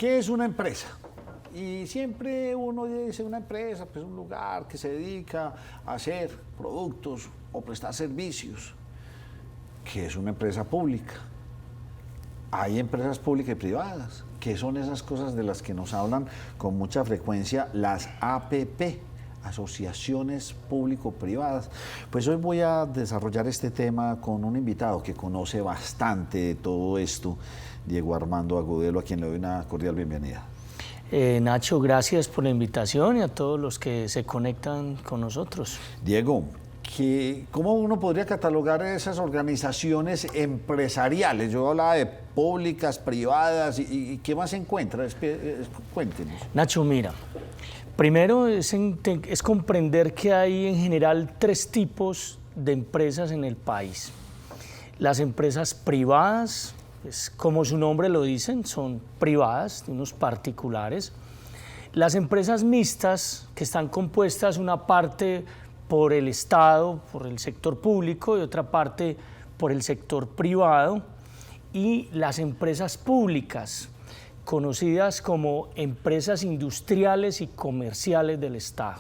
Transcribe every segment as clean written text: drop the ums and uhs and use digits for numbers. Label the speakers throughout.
Speaker 1: ¿Qué es una empresa? Y siempre uno dice una empresa, pues un lugar que se dedica a hacer productos o prestar servicios. ¿Qué es una empresa pública? Hay empresas públicas y privadas. ¿Qué son esas cosas de las que nos hablan con mucha frecuencia las APP? Asociaciones público-privadas. Pues hoy voy a desarrollar este tema con un invitado que conoce bastante de todo esto, Diego Armando Agudelo, a quien le doy una cordial bienvenida.
Speaker 2: Nacho, gracias por la invitación y a todos los que se conectan con nosotros.
Speaker 1: Diego, ¿cómo uno podría catalogar esas organizaciones empresariales? Yo hablaba de públicas, privadas, ¿y qué más se encuentra? Cuéntenos.
Speaker 2: Nacho, mira, primero es comprender que hay en general tres tipos de empresas en el país. Las empresas privadas, pues, como su nombre lo dicen, son privadas, de unos particulares. Las empresas mixtas, que están compuestas una parte por el Estado, por el sector público y otra parte por el sector privado. Y las empresas públicas, conocidas como empresas industriales y comerciales del Estado.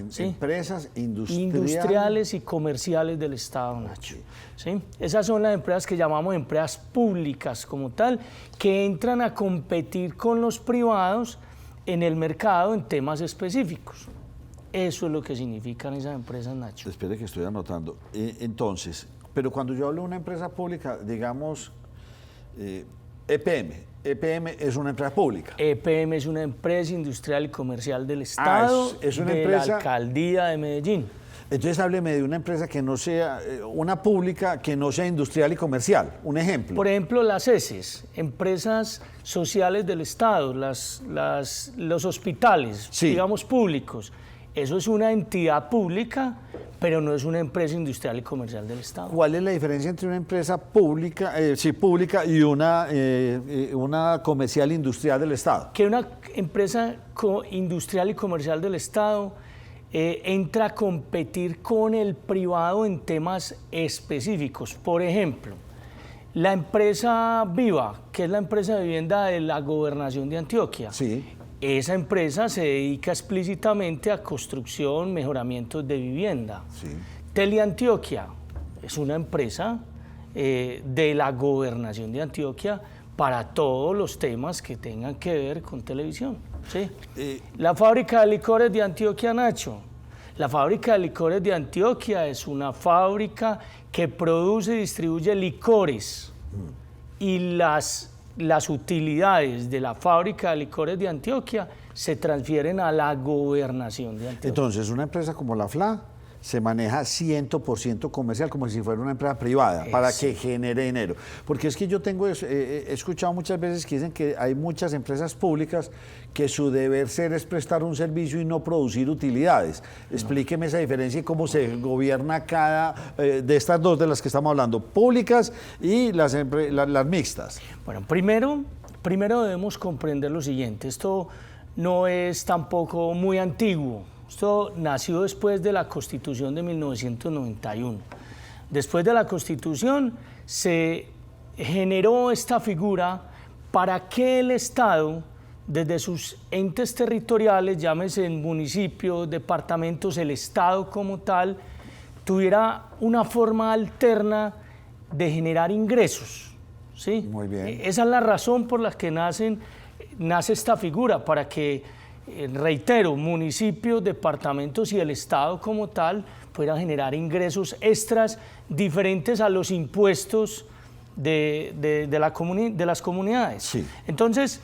Speaker 1: ¿Sí? Empresas
Speaker 2: industriales y comerciales del Estado, Nacho. ¿Sí? Esas son las empresas que llamamos empresas públicas como tal, que entran a competir con los privados en el mercado en temas específicos. Eso es lo que significan esas empresas, Nacho.
Speaker 1: Espere que estoy anotando. Entonces, pero cuando yo hablo de una empresa pública, digamos, EPM. EPM es una empresa pública.
Speaker 2: EPM es una empresa industrial y comercial del Estado,
Speaker 1: es una
Speaker 2: de
Speaker 1: empresa,
Speaker 2: la Alcaldía de Medellín.
Speaker 1: Entonces hábleme de una empresa que no sea, una pública que no sea industrial y comercial. Un ejemplo.
Speaker 2: Por ejemplo, las ESES, empresas sociales del Estado, los hospitales,
Speaker 1: sí,
Speaker 2: digamos públicos. Eso es una entidad pública, pero no es una empresa industrial y comercial del Estado.
Speaker 1: ¿Cuál es la diferencia entre una empresa pública, pública y una comercial industrial del Estado?
Speaker 2: Que una empresa industrial y comercial del Estado entra a competir con el privado en temas específicos. Por ejemplo, la empresa Viva, que es la empresa de vivienda de la Gobernación de Antioquia.
Speaker 1: Sí.
Speaker 2: Esa empresa se dedica explícitamente a construcción, mejoramientos de vivienda.
Speaker 1: Sí.
Speaker 2: Teleantioquia es una empresa de la Gobernación de Antioquia para todos los temas que tengan que ver con televisión. ¿Sí? La fábrica de licores de Antioquia, Nacho. La fábrica de licores de Antioquia es una fábrica que produce y distribuye licores y las utilidades de la fábrica de licores de Antioquia se transfieren a la Gobernación de Antioquia.
Speaker 1: Entonces, una empresa como la FLA se maneja 100% comercial, como si fuera una empresa privada, para que genere dinero. Porque es que yo he escuchado muchas veces que dicen que hay muchas empresas públicas que su deber ser es prestar un servicio y no producir utilidades. Explíqueme esa diferencia y cómo se gobierna cada de estas dos de las que estamos hablando, públicas y las mixtas.
Speaker 2: Bueno, primero debemos comprender lo siguiente. Esto no es tampoco muy antiguo. Esto nació después de la Constitución de 1991. Después de la Constitución se generó esta figura para que el Estado, desde sus entes territoriales, llámese municipios, departamentos, el Estado como tal, tuviera una forma alterna de generar ingresos. ¿Sí?
Speaker 1: Muy bien.
Speaker 2: Esa es la razón por la que nace esta figura, para que, reitero, municipios, departamentos y el Estado como tal puedan generar ingresos extras diferentes a los impuestos de las comunidades.
Speaker 1: Sí.
Speaker 2: Entonces,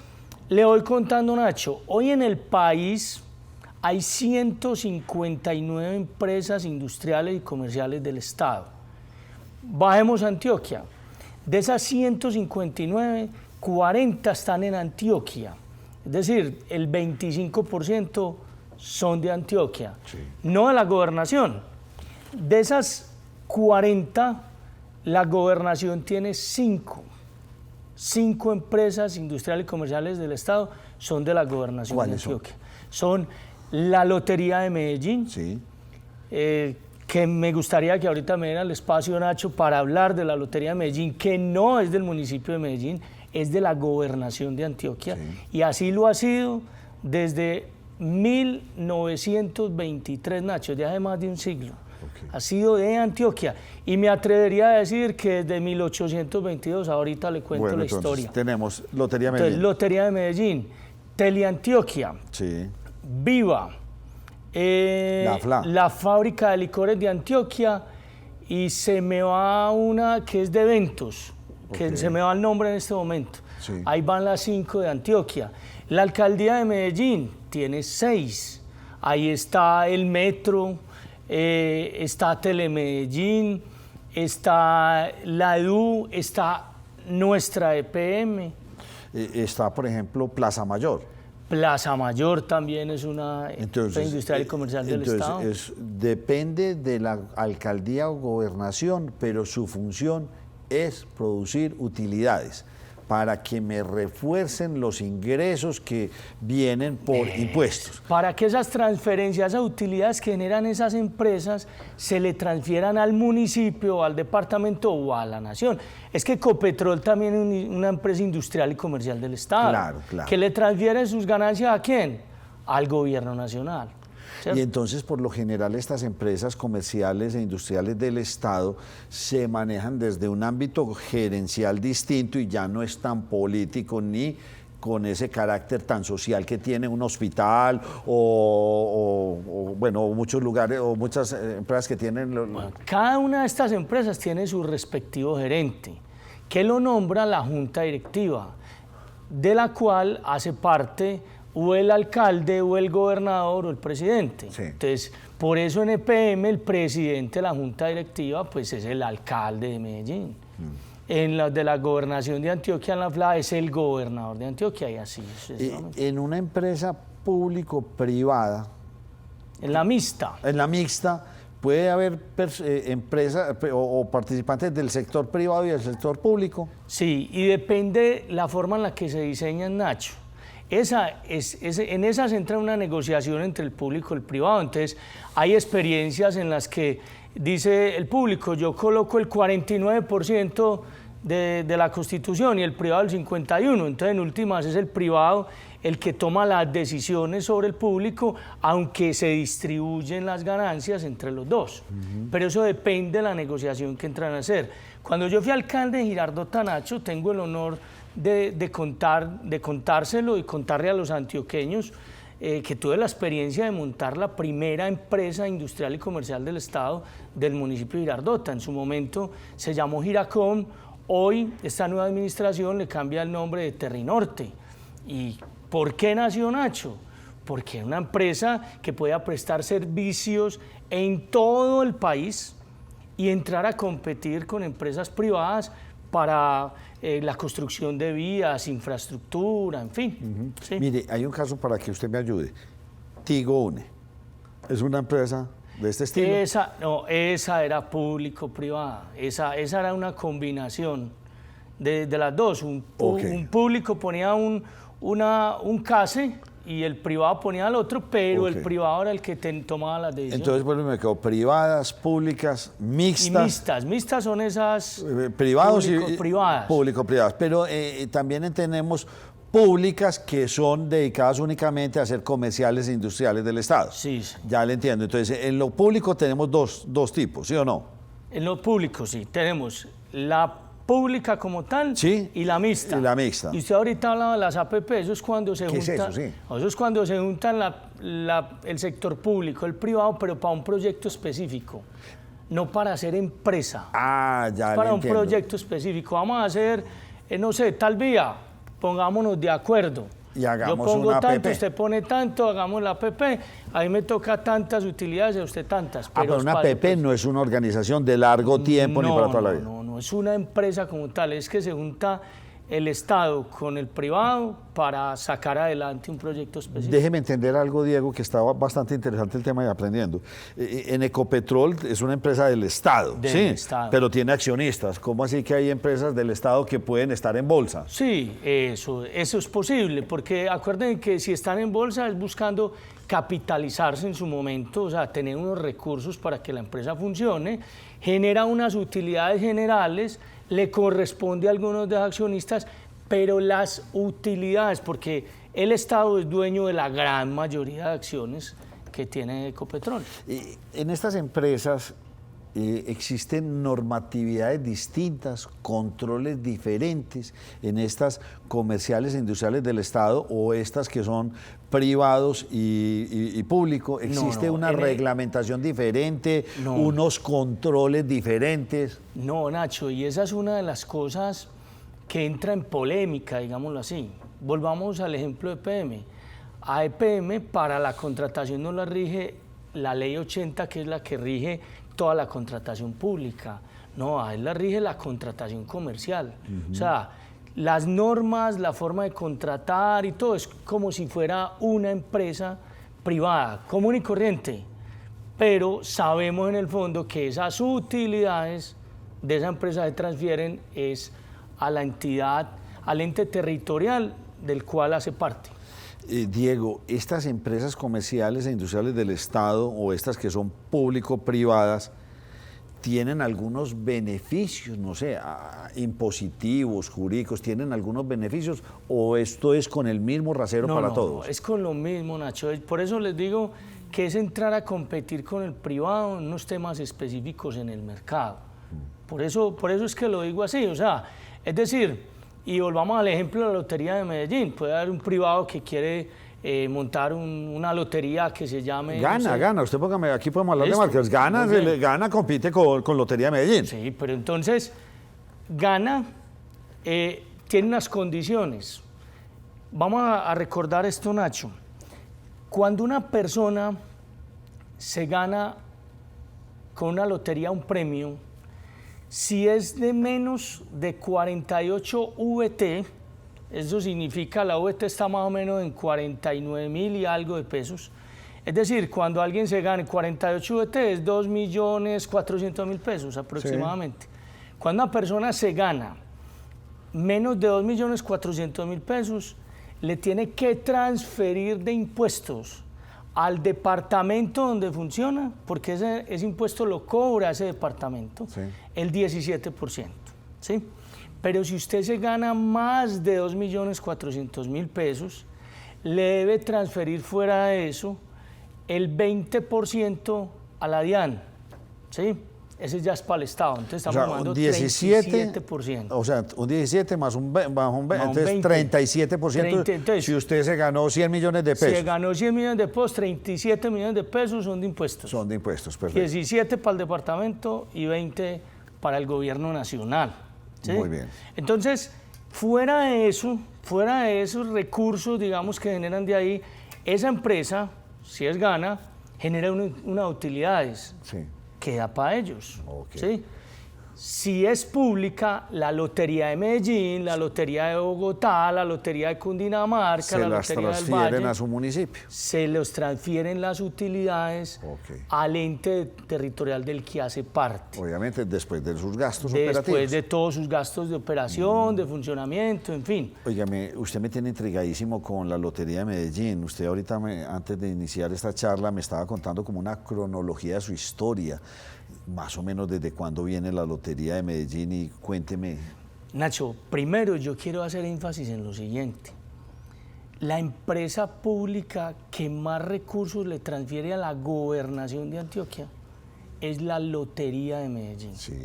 Speaker 2: le voy contando, Nacho, hoy en el país hay 159 empresas industriales y comerciales del Estado. Bajemos a Antioquia. De esas 159, 40 están en Antioquia. Es decir, el 25% son de Antioquia,
Speaker 1: sí,
Speaker 2: no de la gobernación. De esas 40, la gobernación tiene 5 empresas industriales y comerciales del Estado son de la gobernación de Antioquia. Son la Lotería de Medellín,
Speaker 1: sí,
Speaker 2: que me gustaría que ahorita me diera el espacio, Nacho, para hablar de la Lotería de Medellín, que no es del municipio de Medellín, es de la gobernación de Antioquia,
Speaker 1: Sí.
Speaker 2: y así lo ha sido desde 1923, Nacho, ya hace más de un siglo.
Speaker 1: Ok.
Speaker 2: Ha sido de Antioquia, y me atrevería a decir que desde 1822, ahorita le cuento
Speaker 1: Bueno,
Speaker 2: la
Speaker 1: entonces,
Speaker 2: historia.
Speaker 1: tenemos Lotería
Speaker 2: Entonces,
Speaker 1: Medellín.
Speaker 2: Lotería de Medellín, Teleantioquia,
Speaker 1: Sí.
Speaker 2: Viva,
Speaker 1: La FLA.
Speaker 2: la fábrica de licores de Antioquia, y se me va una que es de eventos, que
Speaker 1: Ok.
Speaker 2: se me va el nombre en este momento.
Speaker 1: Sí.
Speaker 2: Ahí van las 5 de Antioquia. La alcaldía de Medellín tiene 6. Ahí está el metro, está Telemedellín, está la EDU, está nuestra EPM.
Speaker 1: Está, por ejemplo, Plaza Mayor.
Speaker 2: Plaza Mayor también es una empresa industrial y comercial del Estado.
Speaker 1: Depende de la alcaldía o gobernación, pero su función es producir utilidades para que me refuercen los ingresos que vienen por impuestos.
Speaker 2: Para que esas transferencias, esas utilidades que generan esas empresas se le transfieran al municipio, al departamento o a la nación. Es que Ecopetrol también es una empresa industrial y comercial del Estado.
Speaker 1: Claro, claro.
Speaker 2: Que le transfiere sus ganancias ¿a quién? Al gobierno nacional. ¿Cierto?
Speaker 1: Y entonces, por lo general, estas empresas comerciales e industriales del Estado se manejan desde un ámbito gerencial distinto y ya no es tan político ni con ese carácter tan social que tiene un hospital bueno, muchos lugares o muchas empresas que tienen...
Speaker 2: Bueno, cada una de estas empresas tiene su respectivo gerente, que lo nombra la junta directiva, de la cual hace parte o el alcalde o el gobernador o el presidente.
Speaker 1: Sí.
Speaker 2: Entonces, por eso en EPM el presidente de la junta directiva pues es el alcalde de Medellín. En la de la gobernación de Antioquia, en la FLA, es el gobernador de Antioquia, y así sucesivamente.
Speaker 1: En una empresa público-privada,
Speaker 2: En la mixta.
Speaker 1: en la mixta, puede haber empresas o participantes del sector privado y del sector público.
Speaker 2: Sí, y depende la forma en la que se diseñan, Nacho. En esas entra una negociación entre el público y el privado. Entonces, hay experiencias en las que dice el público, yo coloco el 49% de la Constitución y el privado el 51%. Entonces, en últimas, es el privado el que toma las decisiones sobre el público, aunque se distribuyen las ganancias entre los dos. Pero eso depende de la negociación que entran a hacer. Cuando yo fui alcalde de Girardota, Nacho, tengo el honor de contárselo y contarle a los antioqueños que tuve la experiencia de montar la primera empresa industrial y comercial del Estado del municipio de Girardota. En su momento se llamó Giracom, hoy esta nueva administración le cambia el nombre de Terrinorte. ¿Y por qué nació, Nacho? Porque es una empresa que pueda prestar servicios en todo el país y entrar a competir con empresas privadas para la construcción de vías, infraestructura, en fin. Sí.
Speaker 1: Mire, hay un caso para que usted me ayude. Tigo Une. ¿Es una empresa de este estilo?
Speaker 2: Esa era público-privada. Esa era una combinación de las dos. Un público ponía un CASE y el privado ponía al otro, pero el privado era el que tomaba las decisiones.
Speaker 1: Entonces, bueno, me quedo privadas, públicas, mixtas.
Speaker 2: Mixtas son esas
Speaker 1: privados
Speaker 2: público-privadas.
Speaker 1: Público-privadas. Pero también tenemos públicas que son dedicadas únicamente a hacer comerciales e industriales del Estado.
Speaker 2: Sí, sí.
Speaker 1: Ya le entiendo. Entonces, en lo público tenemos dos tipos, ¿sí o no?
Speaker 2: En lo público, sí. Tenemos la pública como tal,
Speaker 1: sí,
Speaker 2: y la mixta.
Speaker 1: Y la mixta.
Speaker 2: Y usted ahorita hablaba de las APP, eso es cuando se juntan.
Speaker 1: ¿Qué es eso? Sí.
Speaker 2: Eso es cuando se juntan el sector público, el privado, pero para un proyecto específico, no para hacer empresa.
Speaker 1: Ah, ya
Speaker 2: es para
Speaker 1: le
Speaker 2: un
Speaker 1: entiendo.
Speaker 2: proyecto específico. Vamos a hacer, no sé, tal vía, pongámonos de acuerdo.
Speaker 1: Y hagamos
Speaker 2: yo pongo
Speaker 1: una
Speaker 2: tanto,
Speaker 1: APP.
Speaker 2: usted pone tanto, hagamos la APP, a mí me toca tantas utilidades, a usted tantas.
Speaker 1: Pero una APP no es una organización de largo tiempo ni para toda la vida.
Speaker 2: No, es una empresa como tal, es que se junta el Estado con el privado para sacar adelante un proyecto específico.
Speaker 1: Déjeme entender algo, Diego, que estaba bastante interesante el tema y aprendiendo. En Ecopetrol es una empresa del Estado,
Speaker 2: Del
Speaker 1: sí,
Speaker 2: Estado.
Speaker 1: pero tiene accionistas. ¿Cómo así que hay empresas del Estado que pueden estar en bolsa?
Speaker 2: Sí, eso es posible, porque acuerden que si están en bolsa es buscando capitalizarse en su momento, o sea, tener unos recursos para que la empresa funcione, genera unas utilidades generales, le corresponde a algunos de los accionistas, pero las utilidades, porque el Estado es dueño de la gran mayoría de acciones que tiene Ecopetrol.
Speaker 1: En estas empresas existen normatividades distintas, controles diferentes en estas comerciales e industriales del Estado o estas que son privados y público. ¿Existe una reglamentación diferente, unos controles diferentes?
Speaker 2: No, Nacho, y esa es una de las cosas que entra en polémica, digámoslo así. Volvamos al ejemplo de EPM. A EPM para la contratación no la rige la ley 80, que es la que rige toda la contratación pública. No, a él la rige la contratación comercial. O sea, las normas, la forma de contratar y todo es como si fuera una empresa privada, común y corriente. Pero sabemos en el fondo que esas utilidades de esa empresa se transfieren es a la entidad, al ente territorial del cual hace parte.
Speaker 1: Diego, estas empresas comerciales e industriales del Estado o estas que son público-privadas tienen algunos beneficios, no sé, impositivos, jurídicos, ¿tienen algunos beneficios o esto es con el mismo rasero para todos?
Speaker 2: No, es con lo mismo, Nacho. Por eso les digo que es entrar a competir con el privado en unos temas específicos en el mercado. Por eso es que lo digo así, o sea, es decir, y volvamos al ejemplo de la Lotería de Medellín. Puede haber un privado que quiere montar una lotería que se llame...
Speaker 1: Gana. Usted póngame, aquí podemos hablar de marcas. Gana, compite con Lotería de Medellín.
Speaker 2: Sí, pero entonces, Gana tiene unas condiciones. Vamos a recordar esto, Nacho. Cuando una persona se gana con una lotería un premio, si es de menos de 48 VT, eso significa la VT está más o menos en 49.000 y algo de pesos. Es decir, cuando alguien se gane 48 VT es 2.400.000 pesos aproximadamente. Sí. Cuando una persona se gana menos de 2.400.000 pesos, le tiene que transferir de impuestos al departamento donde funciona, porque ese impuesto lo cobra ese departamento, sí, el 17%. ¿Sí? Pero si usted se gana más de 2.400.000 pesos, le debe transferir fuera de eso el 20% a la DIAN. ¿Sí? Ese ya es para el Estado, entonces estamos hablando de 37%.
Speaker 1: O sea, un 17 más un 20, entonces 37%. Entonces, si usted se ganó 100 millones de pesos.
Speaker 2: Si se ganó 100 millones de pesos, 37 millones de pesos son de impuestos.
Speaker 1: Son de impuestos, perfecto.
Speaker 2: 17 para el departamento y 20 para el gobierno nacional. ¿Sí?
Speaker 1: Muy bien.
Speaker 2: Entonces, fuera de esos recursos, digamos, que generan de ahí, esa empresa, si es Gana, genera unas utilidades. Sí. Queda para ellos. Okay. ¿Sí? Si es pública, la Lotería de Medellín, la Lotería de Bogotá, la Lotería de Cundinamarca, la Lotería del Valle...
Speaker 1: Se las transfieren a su municipio.
Speaker 2: Se los transfieren las utilidades al ente territorial del que hace parte.
Speaker 1: Obviamente después de sus gastos operativos.
Speaker 2: Después de todos sus gastos de operación, de funcionamiento, en fin.
Speaker 1: Óigame, usted me tiene intrigadísimo con la Lotería de Medellín. Usted ahorita, antes de iniciar esta charla, me estaba contando como una cronología de su historia. Más o menos desde cuándo viene la Lotería de Medellín y cuénteme.
Speaker 2: Nacho, primero yo quiero hacer énfasis en lo siguiente. La empresa pública que más recursos le transfiere a la gobernación de Antioquia es la Lotería de Medellín. Sí.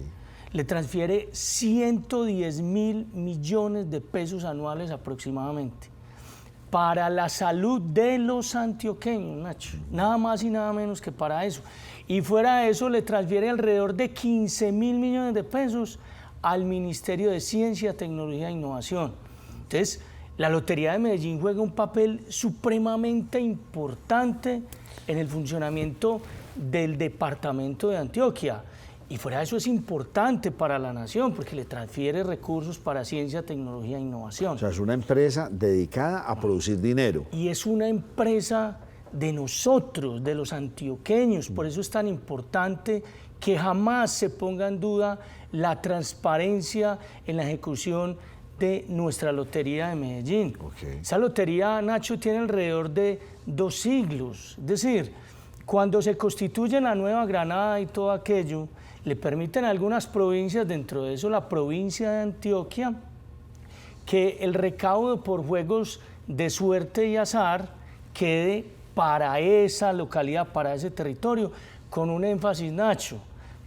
Speaker 2: Le transfiere 110.000 millones de pesos anuales aproximadamente para la salud de los antioqueños, Nacho. Nada más y nada menos que para eso. Y fuera de eso le transfiere alrededor de 15.000 millones de pesos al Ministerio de Ciencia, Tecnología e Innovación. Entonces, la Lotería de Medellín juega un papel supremamente importante en el funcionamiento del departamento de Antioquia. Y fuera de eso es importante para la nación porque le transfiere recursos para ciencia, tecnología e innovación.
Speaker 1: O sea, es una empresa dedicada a producir dinero.
Speaker 2: Y es una empresa de nosotros, de los antioqueños. Por eso es tan importante que jamás se ponga en duda la transparencia en la ejecución de nuestra Lotería de Medellín. Okay. Esa lotería, Nacho, tiene alrededor de 2 siglos. Es decir, cuando se constituye la Nueva Granada y todo aquello, le permiten a algunas provincias, dentro de eso la provincia de Antioquia, que el recaudo por juegos de suerte y azar quede para esa localidad, para ese territorio, con un énfasis, Nacho,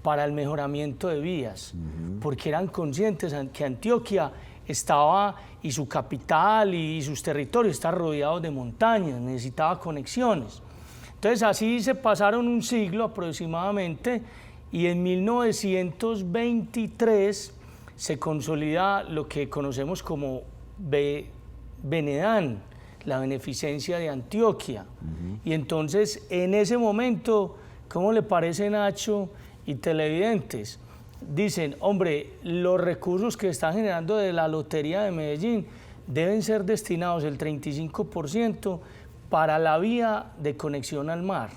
Speaker 2: para el mejoramiento de vías, porque eran conscientes que Antioquia estaba, y su capital y sus territorios están rodeados de montañas, necesitaba conexiones. Entonces así se pasaron un siglo aproximadamente, y en 1923 se consolida lo que conocemos como Benedán, la beneficencia de Antioquia. Y entonces en ese momento, ¿cómo le parece, Nacho y televidentes? Dicen, hombre, los recursos que están generando de la Lotería de Medellín deben ser destinados el 35% para la vía de conexión al mar.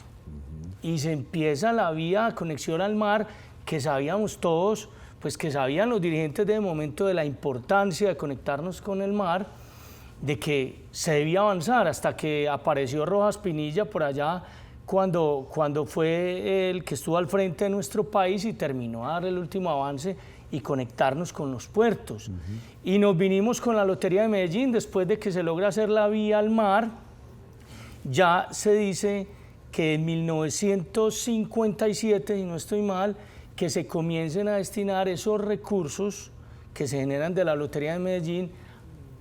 Speaker 2: Y se empieza la vía de conexión al mar, que sabíamos todos, pues que sabían los dirigentes de momento de la importancia de conectarnos con el mar, de que se debía avanzar, hasta que apareció Rojas Pinilla por allá, cuando fue el que estuvo al frente de nuestro país y terminó a dar el último avance y conectarnos con los puertos. Y nos vinimos con la Lotería de Medellín, después de que se logra hacer la vía al mar. Ya se dice que en 1957, si no estoy mal, que se comiencen a destinar esos recursos que se generan de la Lotería de Medellín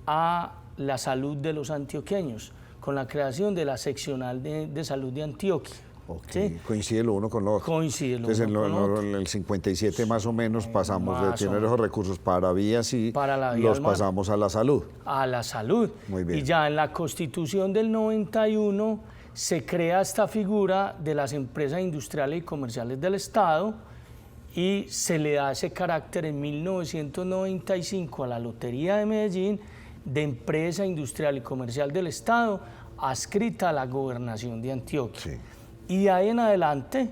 Speaker 2: a la salud de los antioqueños, con la creación de la seccional de salud de Antioquia.
Speaker 1: Okay.
Speaker 2: ¿Sí?
Speaker 1: Coincide lo uno con lo otro.
Speaker 2: Coincide lo
Speaker 1: Entonces,
Speaker 2: uno con lo otro.
Speaker 1: En el 57 más o menos pasamos de tener esos recursos para vías y
Speaker 2: para la vía
Speaker 1: los pasamos a la salud.
Speaker 2: A la salud.
Speaker 1: Muy bien.
Speaker 2: Y ya en la Constitución del 91 se crea esta figura de las empresas industriales y comerciales del Estado, y se le da ese carácter en 1995 a la Lotería de Medellín de empresa industrial y comercial del Estado, adscrita a la gobernación de Antioquia.
Speaker 1: Sí.
Speaker 2: Y de ahí en adelante,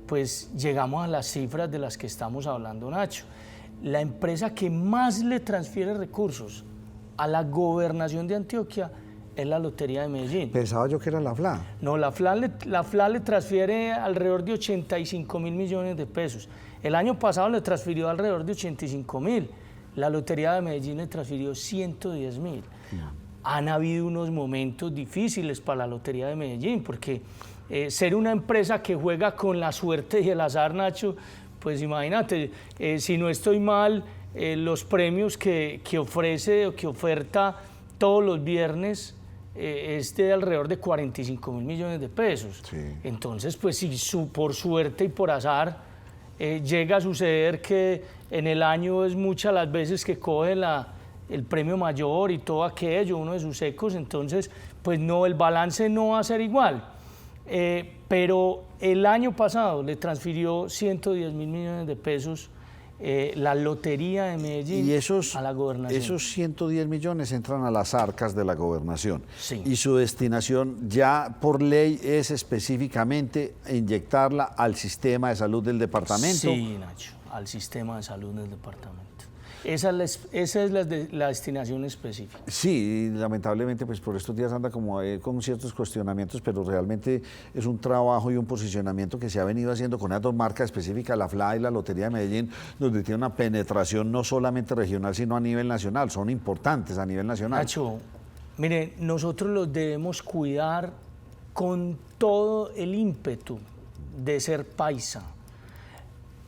Speaker 2: pues llegamos a las cifras de las que estamos hablando, Nacho. La empresa que más le transfiere recursos a la gobernación de Antioquia es la Lotería de Medellín.
Speaker 1: Pensaba yo que era la FLA.
Speaker 2: No, la FLA le transfiere alrededor de 85.000 millones de pesos. El año pasado le transfirió alrededor de 85.000. La Lotería de Medellín le transfirió 110.000. Han habido unos momentos difíciles para la Lotería de Medellín, porque ser una empresa que juega con la suerte y el azar, Nacho, pues imagínate, si no estoy mal, los premios que ofrece o que oferta todos los viernes es de alrededor de 45.000 millones de pesos.
Speaker 1: Sí.
Speaker 2: Entonces, pues si por suerte y por azar llega a suceder que en el año es muchas las veces que coge el premio mayor y todo aquello, uno de sus ecos, entonces pues no, el balance no va a ser igual. Pero el año pasado le transfirió 110.000 millones de pesos la Lotería de Medellín a la gobernación.
Speaker 1: Esos 110 millones entran a las arcas de la gobernación.
Speaker 2: Sí.
Speaker 1: Y su destinación ya por ley es específicamente inyectarla al sistema de salud del departamento.
Speaker 2: Sí, Nacho, al sistema de salud del departamento. Esa es la destinación específica.
Speaker 1: Sí, y lamentablemente pues por estos días anda como con ciertos cuestionamientos, pero realmente es un trabajo y un posicionamiento que se ha venido haciendo con esas dos marcas específicas, la FLA y la Lotería de Medellín, donde tiene una penetración no solamente regional, sino a nivel nacional, son importantes a nivel nacional.
Speaker 2: Nacho, mire, nosotros los debemos cuidar con todo el ímpetu de ser paisa.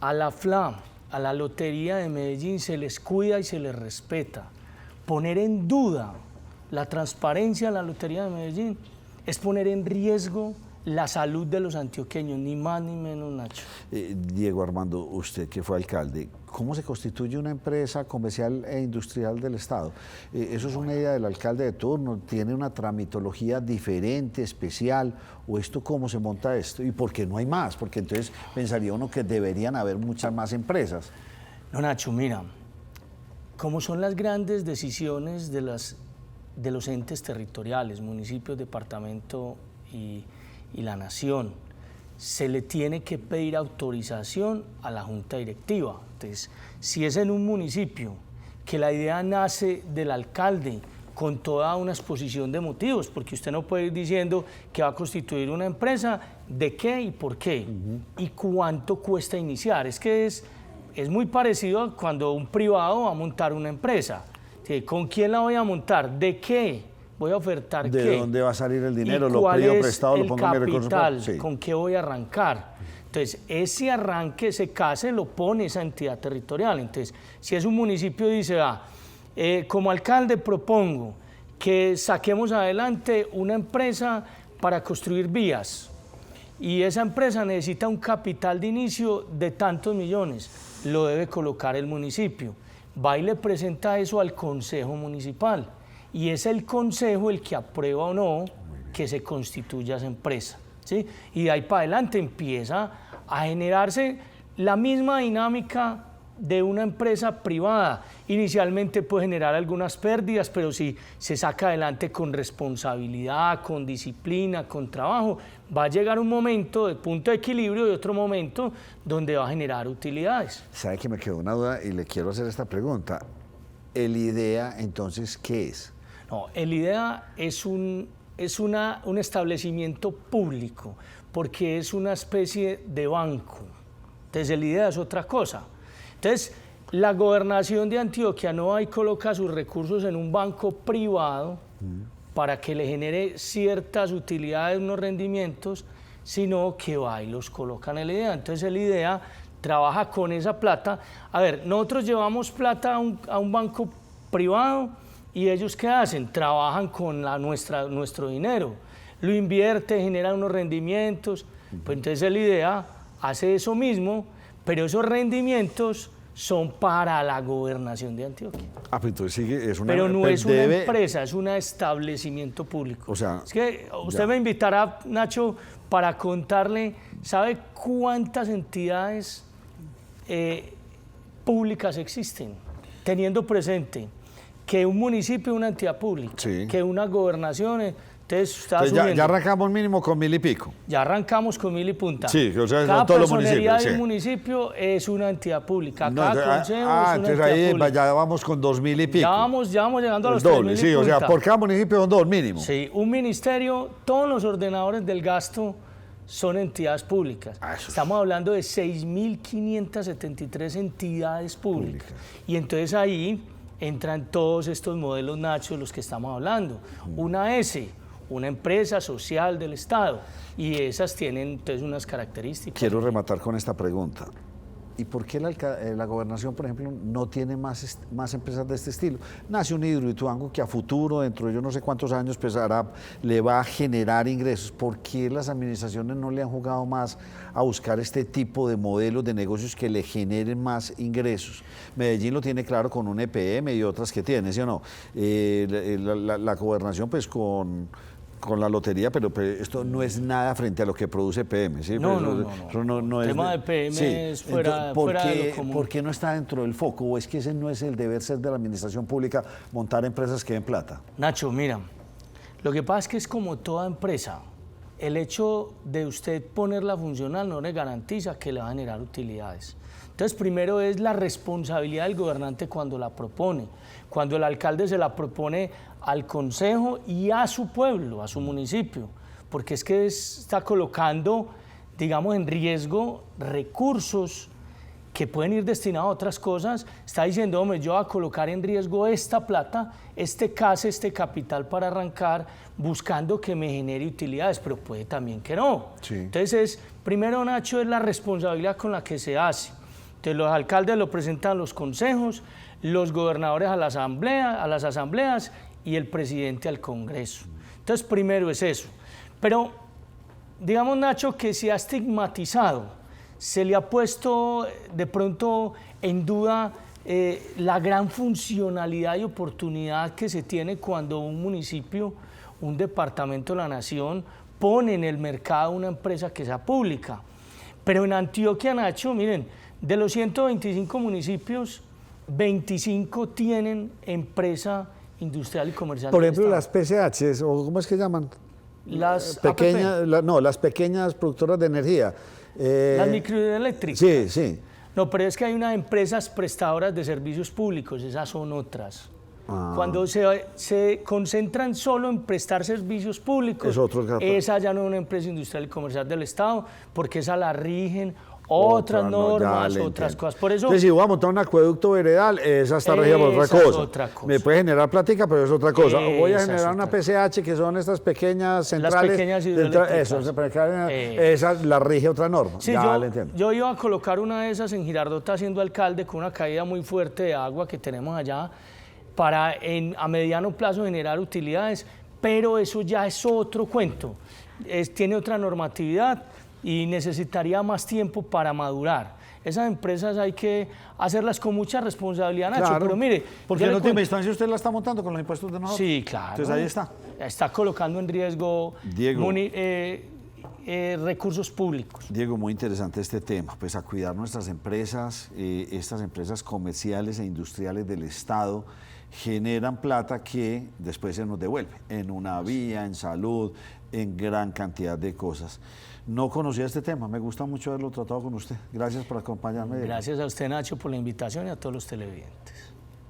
Speaker 2: A la FLA, a la Lotería de Medellín se les cuida y se les respeta. Poner en duda la transparencia de la Lotería de Medellín es poner en riesgo la salud de los antioqueños, ni más ni menos, Nacho.
Speaker 1: Diego Armando, usted que fue alcalde, ¿cómo se constituye una empresa comercial e industrial del Estado? ¿Eso es una idea del alcalde de turno? ¿Tiene una tramitología diferente, especial? ¿O esto cómo se monta esto? ¿Y por qué no hay más? Porque entonces pensaría uno que deberían haber muchas más empresas.
Speaker 2: No, Nacho, mira, como son las grandes decisiones de los entes territoriales, municipios, departamento y la nación, se le tiene que pedir autorización a la junta directiva. Entonces, si es en un municipio que la idea nace del alcalde con toda una exposición de motivos, porque usted no puede ir diciendo que va a constituir una empresa, de qué y por qué, y cuánto cuesta iniciar. Es que es muy parecido a cuando un privado va a montar una empresa. ¿sí? ¿Con quién la voy a montar? ¿De qué? ¿Voy a ofertar qué?
Speaker 1: ¿De dónde va a salir el dinero?
Speaker 2: ¿Y
Speaker 1: ¿Lo
Speaker 2: cuál
Speaker 1: pido
Speaker 2: es
Speaker 1: prestado? ¿Lo
Speaker 2: el
Speaker 1: pongo en mi recurso?
Speaker 2: capital?
Speaker 1: Sí.
Speaker 2: ¿Con qué voy a arrancar? Entonces, ese arranque, ese CASE lo pone esa entidad territorial. Entonces, si es un municipio, dice, como alcalde propongo que saquemos adelante una empresa para construir vías y esa empresa necesita un capital de inicio de tantos millones, lo debe colocar el municipio. Va y le presenta eso al Consejo Municipal y es el Consejo el que aprueba o no que se constituya esa empresa, ¿sí? Y de ahí para adelante empieza a generarse la misma dinámica de una empresa privada. Inicialmente puede generar algunas pérdidas, pero si se saca adelante con responsabilidad, con disciplina, con trabajo, va a llegar un momento de punto de equilibrio y otro momento donde va a generar utilidades.
Speaker 1: ¿Sabe que me quedó una duda y le quiero hacer esta pregunta? ¿El IDEA, entonces, qué es?
Speaker 2: No, el IDEA es un establecimiento público, porque es una especie de banco. Entonces, el IDEA es otra cosa. Entonces, la gobernación de Antioquia no va y coloca sus recursos en un banco privado para que le genere ciertas utilidades, unos rendimientos, sino que va y los coloca en el IDEA. Entonces, el IDEA trabaja con esa plata. A ver, nosotros llevamos plata a un banco privado y ellos ¿qué hacen? Trabajan con nuestro dinero, lo invierte, genera unos rendimientos. Pues entonces el IDEA hace eso mismo, pero esos rendimientos son para la gobernación de Antioquia.
Speaker 1: Pues entonces sigue, es una...
Speaker 2: Pero no es una empresa, es un establecimiento público.
Speaker 1: O sea,
Speaker 2: es que usted me invitará, Nacho, para contarle, ¿sabe cuántas entidades públicas existen? Teniendo presente que un municipio es una entidad pública,
Speaker 1: sí,
Speaker 2: que una gobernación...
Speaker 1: Entonces ya arrancamos mínimo con 1000 y pico.
Speaker 2: Ya arrancamos con 1000 y punta.
Speaker 1: Sí, o sea,
Speaker 2: cada
Speaker 1: todos los municipios.
Speaker 2: de un municipio es una entidad pública.
Speaker 1: No,
Speaker 2: Cada consejo es una
Speaker 1: entonces
Speaker 2: entidad
Speaker 1: ahí
Speaker 2: pública.
Speaker 1: ya vamos con 2000 y pico.
Speaker 2: Ya vamos llegando a los
Speaker 1: doble,
Speaker 2: 3000
Speaker 1: sí,
Speaker 2: y
Speaker 1: o sea,
Speaker 2: punta.
Speaker 1: por cada municipio son 2 mínimo.
Speaker 2: Sí, un ministerio, todos los ordenadores del gasto son entidades públicas. Estamos hablando de 6.573 entidades públicas. Y entonces ahí entran todos estos modelos, Nacho, de los que estamos hablando. Una S, una empresa social del Estado, y esas tienen entonces unas características.
Speaker 1: Quiero rematar con esta pregunta. ¿Y por qué la gobernación, por ejemplo, no tiene más empresas de este estilo? Nace un Hidroituango que a futuro, dentro de yo no sé cuántos años, le va a generar ingresos. ¿Por qué las administraciones no le han jugado más a buscar este tipo de modelos de negocios que le generen más ingresos? Medellín lo tiene claro con un EPM y otras que tiene, ¿sí o no? La gobernación, pues con la lotería, pero esto no es nada frente a lo que produce PM, ¿sí?
Speaker 2: No,
Speaker 1: no
Speaker 2: el
Speaker 1: es
Speaker 2: tema de PM
Speaker 1: sí.
Speaker 2: es fuera de lo común.
Speaker 1: ¿Por qué no está dentro del foco? ¿O es que ese no es el deber ser de la administración pública, montar empresas que den plata?
Speaker 2: Nacho, mira, lo que pasa es que es como toda empresa. El hecho de usted ponerla funcional no le garantiza que le va a generar utilidades. Entonces, primero es la responsabilidad del gobernante cuando la propone. Cuando el alcalde se la propone al consejo y a su pueblo, a su municipio, porque es que está colocando, digamos, en riesgo recursos que pueden ir destinados a otras cosas. Está diciendo, hombre, yo voy a colocar en riesgo esta plata, este CASE, este capital para arrancar, buscando que me genere utilidades, pero puede también que no.
Speaker 1: Sí.
Speaker 2: Entonces, primero, Nacho, es la responsabilidad con la que se hace. Entonces, los alcaldes lo presentan a los consejos, los gobernadores a las asambleas y el presidente al Congreso. Entonces, primero es eso. Pero, digamos, Nacho, que se ha estigmatizado, se le ha puesto de pronto en duda la gran funcionalidad y oportunidad que se tiene cuando un municipio, un departamento de la nación, pone en el mercado una empresa que sea pública. Pero en Antioquia, Nacho, miren, de los 125 municipios, 25 tienen empresa industrial y comercial.
Speaker 1: Por ejemplo, las PCHs, o ¿cómo es que llaman?
Speaker 2: Las
Speaker 1: pequeñas, las pequeñas productoras de energía.
Speaker 2: Las microeléctricas.
Speaker 1: Sí, sí.
Speaker 2: No, pero es que hay unas empresas prestadoras de servicios públicos, esas son otras. Cuando se concentran solo en prestar servicios públicos, esa ya no es una empresa industrial y comercial del Estado, porque esa la rigen otras
Speaker 1: Otra, no, ya
Speaker 2: normas,
Speaker 1: le
Speaker 2: otras
Speaker 1: entiendo.
Speaker 2: cosas. Por eso,
Speaker 1: Entonces, si voy a montar un acueducto veredal, esa está regida por otra
Speaker 2: Esa es
Speaker 1: cosa.
Speaker 2: otra cosa.
Speaker 1: Me puede generar plática, pero es otra cosa. Voy a
Speaker 2: Esa es
Speaker 1: generar una
Speaker 2: otra
Speaker 1: PCH, que son estas pequeñas centrales.
Speaker 2: pequeñas
Speaker 1: eso,
Speaker 2: hidroeléctricas.
Speaker 1: esa la rige otra norma.
Speaker 2: sí,
Speaker 1: ya le entiendo.
Speaker 2: yo iba a colocar una de esas en Girardota siendo alcalde con una caída muy fuerte de agua que tenemos allá para a mediano plazo generar utilidades, pero eso ya es otro cuento. Tiene otra normatividad y necesitaría más tiempo para madurar. Esas empresas hay que hacerlas con mucha responsabilidad, Nacho,
Speaker 1: Claro,
Speaker 2: pero mire...
Speaker 1: porque
Speaker 2: yo
Speaker 1: en
Speaker 2: le
Speaker 1: última
Speaker 2: cuento-
Speaker 1: instancia usted la está montando con los impuestos de nosotros.
Speaker 2: Sí, claro.
Speaker 1: Entonces ahí está.
Speaker 2: Está colocando en riesgo
Speaker 1: Diego.
Speaker 2: recursos públicos.
Speaker 1: Diego, muy interesante este tema, pues a cuidar nuestras empresas, estas empresas comerciales e industriales del Estado generan plata que después se nos devuelve en una vía, en salud, en gran cantidad de cosas. No conocía este tema, me gusta mucho haberlo tratado con usted. Gracias por acompañarme. Diego.
Speaker 2: Gracias a usted, Nacho, por la invitación y a todos los televidentes.